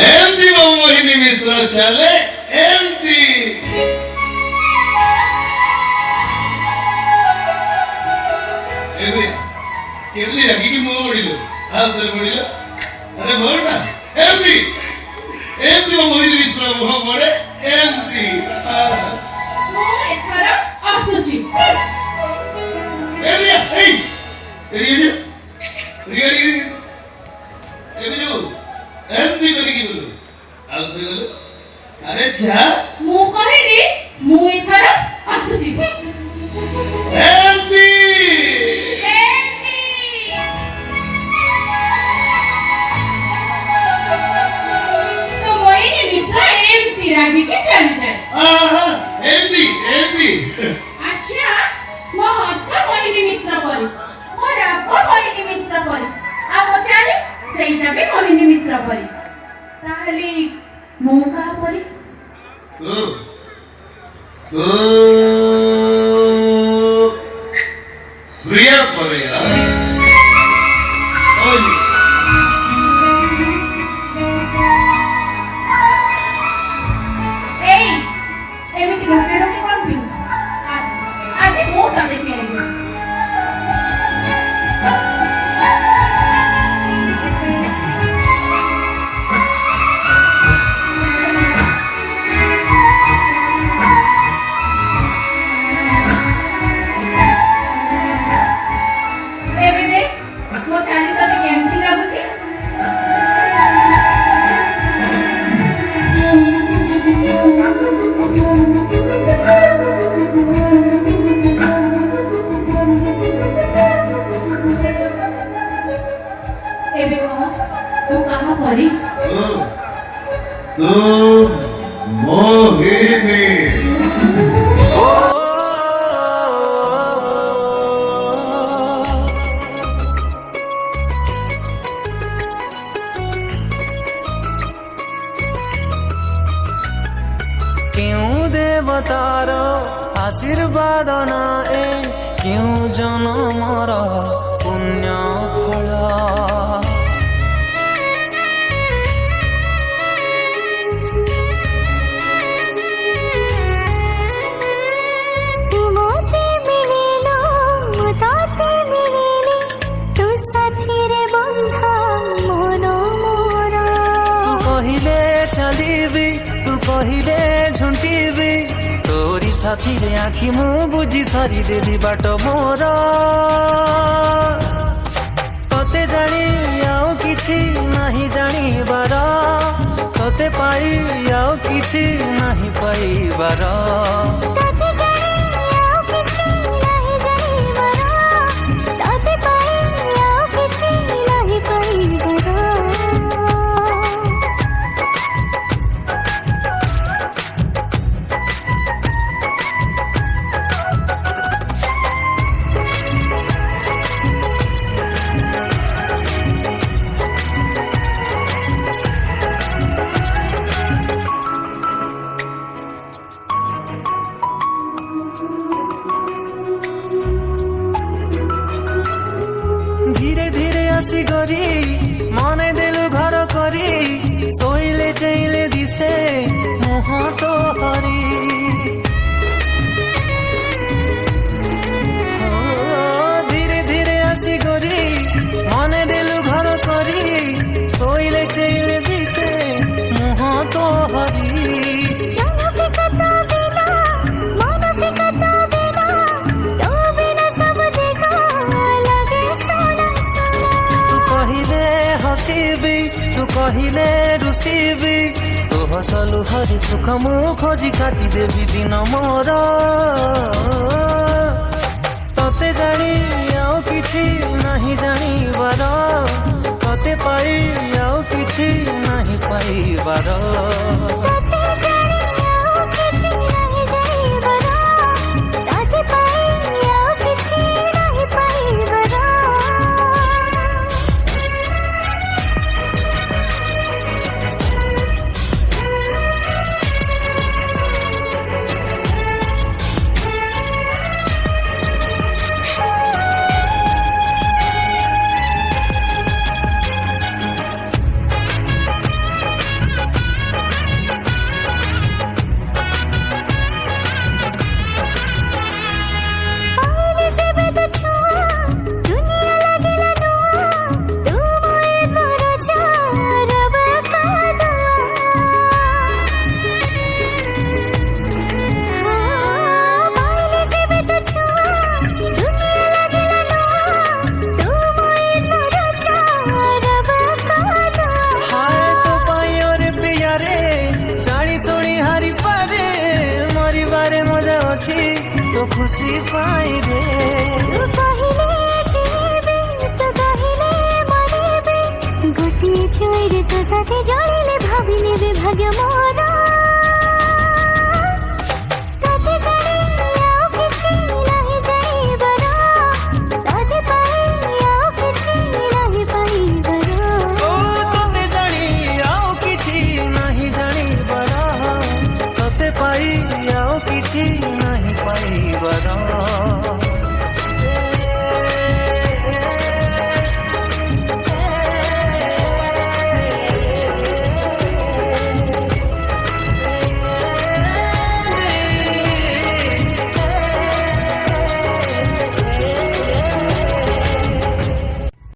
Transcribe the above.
ଏମିତି ମୋ ମୋହିନୀ ମିଶ୍ର ଚାଲେ ଏମିତି। ଏବେ କେମିତି ରାଗିକି ମୁହଁ ମୋଡ଼ିଲ ଆଉ ଥରେ ମୋଡ଼ିଲ ଆରେ ମୋଡ଼ ନା ଏମିତି ଏମିତି ମୋ ମୋହିନୀ ମିଶ୍ର ମୁହଁ ମୋଡ଼େ ଏମିତି। ମୁଁ ଏଥର ଆସୁଛି। আরে যা ମୁଁ କହିଲି ମୁଁ ଏଥର ଆସୁଛି। ଏମିତି ତ ମୋହିନୀ ମିଶ୍ର ଏମିତି ରାଗିକି ଚାଲିଯାଏ। ଆହା ଏମିତି ଏମିତି ଆଚ୍ଛା ମୋ ହସ ମୋହିନୀ ମିଶ୍ର ପରି, ମୋ ରାଗ ମୋହିନୀ ମିଶ୍ର ପରି, ଆଉ ମୋ ଚାଲି ସେଇଟା ବି ମୋହିନୀ ମିଶ୍ର ପରି। ତାହେଲେ ମୁଁ କାହା ପରି? ତୁ ତୁ ପ୍ରିୟା ପରି। ଏଇ ଏମିତି ଢୋକେ ଢୋକେ କ'ଣ ପିଉଛୁ? ଆସ ଆଜି ମୁଁ ତତେ ପିଆଇବି। ଏବେ ଦେଖ ମୋ ଚାଲି ତତେ କେମିତି ଲାଗୁଛି? ଏବେ କହ ମୁଁ କାହା ପରି? ତୁ ମୋହିନୀ। क्यों देवतार आशीर्वाद नाए क्यों जन्मर पुण्य फल तुमते मिलिलो मुताते मिलिली तू साथीरे बंधा मन मोर। तू कहिले चलीबी तू कहिले झुंटीबी तोरी साथी रे आखि मु बुझी सारी देली बाट मोर। तते जानी आउ किछि नाही जानिबार तते पाई आउ किछि नाही पाइबार। तते जानी आउ किछि नाही जानिबार तते पाई आउ किछि नाही पाइबार। धीरे धीरे आसी गरी मने देलु घर करी सोइले चैले दिसे मुह तो हरी। धीरे धीरे आसी गरी मने देलु घर करी सोइले चैले दिसे मुह तो हरी। हसीबी तू कहिले रुसीबी तू हसलु हरी सुख मु खोजी काटी देवी दिन मोर। तते जानी आउ किछि नाही जानिबार तते पाई आउ किछि नाही पाइबार। পাই রে। ତୁ କହିଲେ ଯିବି ତୁ କହିଲେ ମରିବି ଗୋଟିଏ ଛୁଇଁରେ ତୋ ସାଥେ ଜଳିଲେ ଭାବି ନେବେ ଭାଗ୍ୟ ମୋର